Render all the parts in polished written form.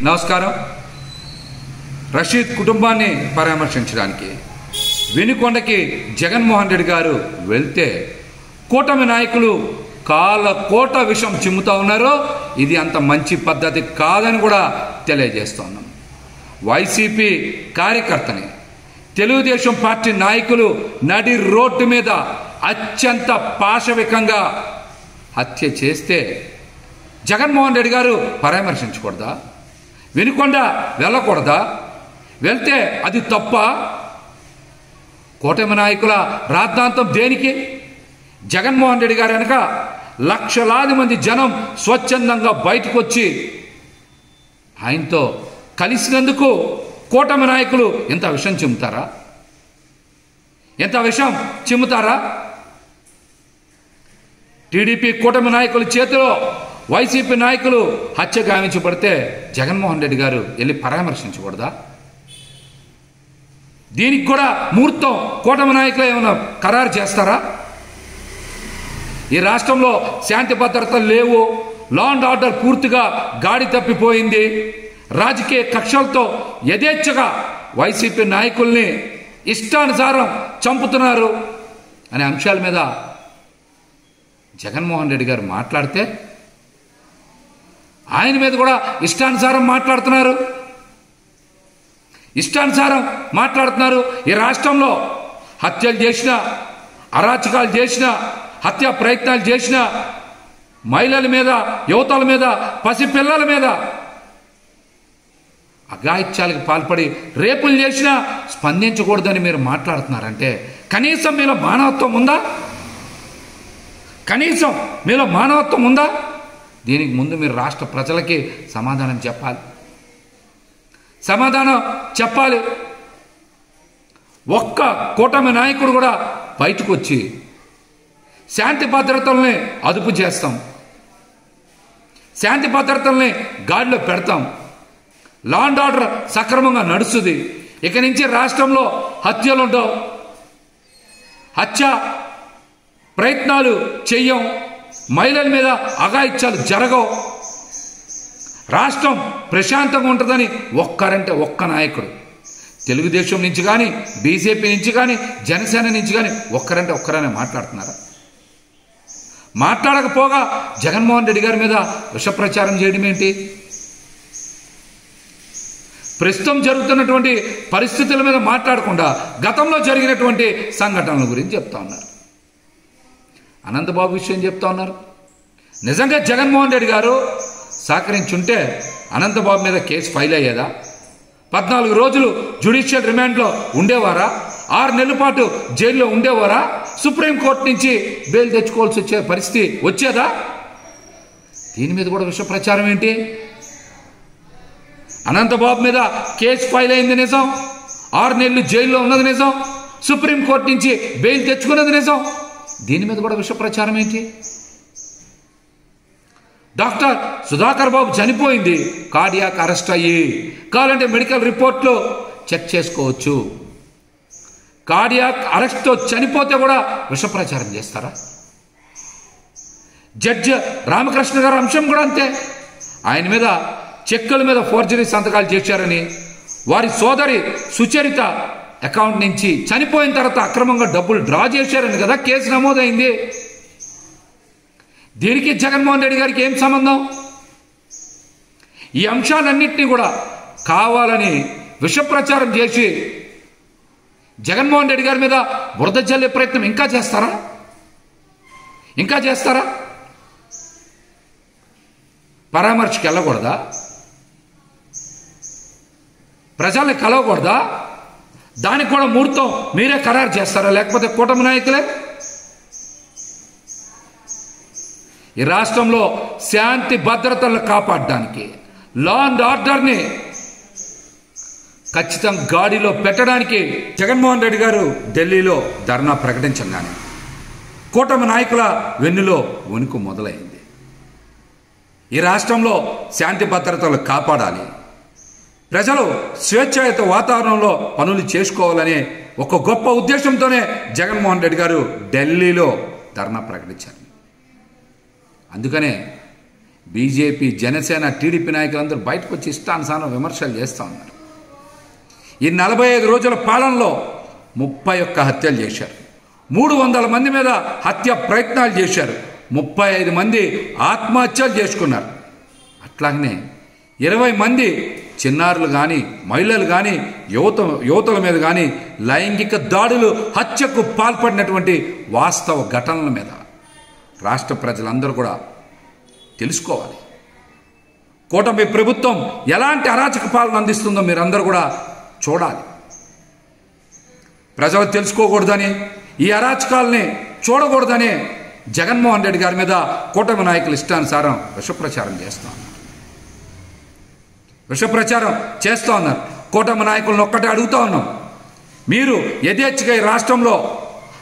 నమస్కారం. రషీద్ కుటుంబాన్ని పరామర్శించడానికి వినుకొండకి జగన్మోహన్ రెడ్డి గారు వెళ్తే కూటమి నాయకులు కోట విషం చిమ్ముతా ఉన్నారు. ఇది అంత మంచి పద్ధతి కాదని కూడా తెలియజేస్తున్నాం. వైసీపీ కార్యకర్తని తెలుగుదేశం పార్టీ నాయకులు నడి రోడ్డు మీద అత్యంత పాశవికంగా హత్య చేస్తే జగన్మోహన్ రెడ్డి గారు పరామర్శించకూడదా? వినుకొండ వెళ్ళకూడదా? వెళ్తే అది తప్ప? కూటమి నాయకుల రాద్ధాంతం దేనికి? జగన్మోహన్ రెడ్డి గారు వెనక లక్షలాది మంది జనం స్వచ్ఛందంగా బయటకు వచ్చి ఆయనతో కలిసినందుకు కూటమి నాయకులు ఎంత విషం చిమ్ముతారా? ఎంత విషం చిమ్ముతారా? టీడీపీ కూటమి నాయకుల చేతిలో వైసీపీ నాయకులు హత్య గావించబడితే జగన్మోహన్ రెడ్డి గారు వెళ్ళి పరామర్శించకూడదా? దీనికి కూడా ముహూర్తం కూటమి నాయకులు ఏమైనా ఖరారు చేస్తారా? ఈ రాష్ట్రంలో శాంతి భద్రతలు లేవు, లా అండ్ ఆర్డర్ పూర్తిగా గాడి తప్పిపోయింది, రాజకీయ కక్షలతో యథేచ్ఛగా వైసీపీ నాయకుల్ని ఇష్టానుసారం చంపుతున్నారు అనే అంశాల మీద జగన్మోహన్ రెడ్డి గారు మాట్లాడితే ఆయన మీద కూడా ఇష్టానుసారం మాట్లాడుతున్నారు. ఈ రాష్ట్రంలో హత్యలు చేసిన, అరాచకాలు చేసిన, హత్యా ప్రయత్నాలు చేసిన మహిళల మీద, యువతల మీద, పసిపిల్లల మీద అఘాయిత్యాలకు పాల్పడి రేపులు చేసినా స్పందించకూడదని మీరు మాట్లాడుతున్నారంటే కనీసం మీలో మానవత్వం ఉందా? దీనికి ముందు మీరు రాష్ట్ర ప్రజలకి సమాధానం చెప్పాలి. ఒక్క కూటమి నాయకుడు కూడా బయటకు వచ్చి శాంతి భద్రతల్ని అదుపు చేస్తాం, శాంతి భద్రతల్ని గాడిలో పెడతాం, లా అండ్ ఆర్డర్ సక్రమంగా నడుస్తుంది, ఇక నుంచి రాష్ట్రంలో హత్యలుండవు, హత్య ప్రయత్నాలు చెయ్యం, మహిళల మీద అఘాయిత్యాలు జరగవు, రాష్ట్రం ప్రశాంతంగా ఉంటుందని ఒక్క నాయకుడు తెలుగుదేశం నుంచి కానీ, బీజేపీ నుంచి కానీ, జనసేన నుంచి కానీ ఒక్కరనే మాట్లాడుతున్నారా? మాట్లాడకపోగా జగన్మోహన్ రెడ్డి గారి మీద విష ప్రచారం చేయడం ఏంటి? ప్రస్తుతం జరుగుతున్నటువంటి పరిస్థితుల మీద మాట్లాడకుండా గతంలో జరిగినటువంటి సంఘటనల గురించి చెప్తా ఉన్నారు. అనంతబాబు విషయం చెప్తా ఉన్నారు. నిజంగా జగన్మోహన్ రెడ్డి గారు సహకరించుంటే అనంతబాబు మీద కేసు ఫైల్ అయ్యేదా? 14 రోజులు జ్యుడిషియల్ రిమాండ్లో ఉండేవారా? 6 నెలల పాటు జైల్లో ఉండేవారా? సుప్రీంకోర్టు నుంచి బెయిల్ తెచ్చుకోవాల్సి వచ్చే పరిస్థితి వచ్చేదా? దీని మీద కూడా విష ప్రచారం ఏంటి? అనంతబాబు మీద కేసు ఫైల్ అయింది నిజం, 6 నెలలు జైల్లో ఉన్నది నిజం, సుప్రీంకోర్టు నుంచి బెయిల్ తెచ్చుకున్నది నిజం. దీని మీద కూడా విష ప్రచారం ఏంటి? డాక్టర్ సుధాకర్ బాబు చనిపోయింది కార్డియాక్ అరెస్ట్ అయ్యి, కావాలంటే మెడికల్ రిపోర్ట్లో చెక్ చేసుకోవచ్చు. కార్డియాక్ అరెస్ట్తో చనిపోతే కూడా విష ప్రచారం చేస్తారా? జడ్జి రామకృష్ణ గారి అంశం కూడా అంతే. ఆయన మీద చెక్కుల మీద ఫోర్జరీ సంతకాలు చేశారని, వారి సోదరి సుచరిత అకౌంట్ నుంచి చనిపోయిన తర్వాత అక్రమంగా డబ్బులు డ్రా చేశారని కదా కేసు నమోదైంది. దీనికి జగన్మోహన్ రెడ్డి గారికి ఏం సంబంధం? ఈ అంశాలన్నింటినీ కూడా కావాలని విష ప్రచారం చేసి జగన్మోహన్ రెడ్డి గారి మీద బురద జల్లే ప్రయత్నం ఇంకా చేస్తారా? పరామర్శకు వెళ్ళకూడదా? ప్రజల్ని కలవకూడదా? దానికి కూడా ముహూర్తం మీరే ఖరారు చేస్తారా, లేకపోతే కూటమి నాయకులే? ఈ రాష్ట్రంలో శాంతి భద్రతలను కాపాడడానికి, లా అండ్ ఆర్డర్ని ఖచ్చితంగా గాడిలో పెట్టడానికి జగన్మోహన్ రెడ్డి గారు ఢిల్లీలో ధర్నా ప్రకటించగానే కూటమి నాయకుల వెన్నులో వణుకు మొదలైంది. ఈ రాష్ట్రంలో శాంతి భద్రతలు కాపాడాలి, ప్రజలు స్వేచ్ఛాయుత వాతావరణంలో పనులు చేసుకోవాలనే ఒక గొప్ప ఉద్దేశంతోనే జగన్మోహన్ రెడ్డి గారు ఢిల్లీలో ధర్నా ప్రకటించారు. అందుకనే బీజేపీ, జనసేన, టీడీపీ నాయకులందరూ బయటకు వచ్చి ఇష్టానుసారం విమర్శలు చేస్తూ ఉన్నారు. ఈ 45 రోజుల పాలనలో 31 హత్యలు చేశారు. 300 మంది మీద హత్య ప్రయత్నాలు చేశారు. 35 మంది ఆత్మహత్యలు చేసుకున్నారు. అట్లాగనే 20 మంది చిన్నారులు కానీ, మహిళలు కానీ, యువతుల మీద కానీ లైంగిక దాడులు, హత్యకు పాల్పడినటువంటి వాస్తవ ఘటనల మీద రాష్ట్ర ప్రజలందరూ కూడా తెలుసుకోవాలి. కూటమి ప్రభుత్వం ఎలాంటి అరాచక పాలన అందిస్తుందో మీరందరూ కూడా చూడాలి. ప్రజలు తెలుసుకోకూడదని, ఈ అరాచకాలని చూడకూడదని జగన్మోహన్ రెడ్డి గారి మీద కూటమి నాయకులు ఇష్టానుసారం విషప్రచారం చేస్తూ ఉన్నారు. కూటమి నాయకులను ఒక్కటే అడుగుతూ ఉన్నాం, మీరు యథేచ్ఛగా ఈ రాష్ట్రంలో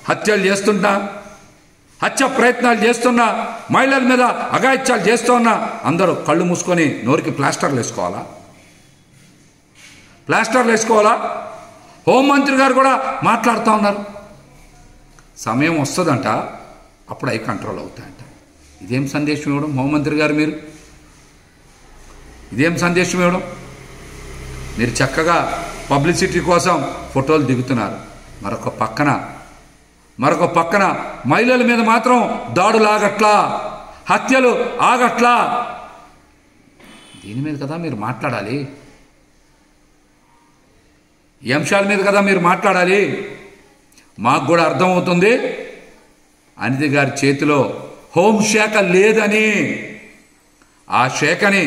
హత్యలు చేస్తున్నా, హత్య ప్రయత్నాలు చేస్తున్నా, మహిళల మీద అఘాయిత్యాలు చేస్తున్నా అందరూ కళ్ళు మూసుకొని నోరికి ప్లాస్టర్లు వేసుకోవాలా? హోంమంత్రి గారు కూడా మాట్లాడుతూ ఉన్నారు. సమయం వస్తుందంట, అప్పుడు అవి కంట్రోల్ అవుతాయంట. ఇదేం సందేశం ఇవ్వడం హోంమంత్రి గారు? ఇదేం సందేశం ఇవ్వడం? మీరు చక్కగా పబ్లిసిటీ కోసం ఫోటోలు దిగుతున్నారు. మరొక పక్కన మహిళల మీద మాత్రం దాడులు ఆగట్లా, హత్యలు ఆగట్లా. దీని మీద కదా మీరు మాట్లాడాలి. ఈ అంశాల మీద కదా మీరు మాట్లాడాలి. మాకు కూడా అర్థమవుతుంది అనిత గారి చేతిలో హోంశాఖ లేదని. ఆ శాఖని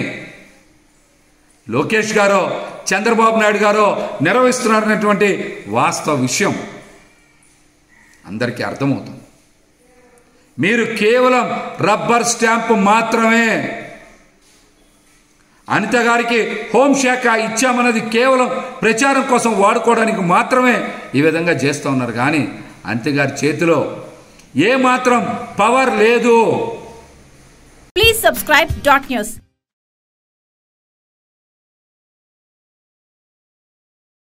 లోకేష్ గారో, చంద్రబాబు నాయుడు గారో నిర్వహిస్తున్నారనేటువంటి వాస్తవ విషయం అందరికీ అర్థమవుతుంది. మీరు కేవలం రబ్బర్ స్టాంపు మాత్రమే. అనిత గారికి హోంశాఖ ఇచ్చామన్నది కేవలం ప్రచారం కోసం వాడుకోవడానికి మాత్రమే ఈ విధంగా చేస్తూ ఉన్నారు. కానీ అనిత గారి చేతిలో ఏ మాత్రం పవర్ లేదు. Please subscribe .news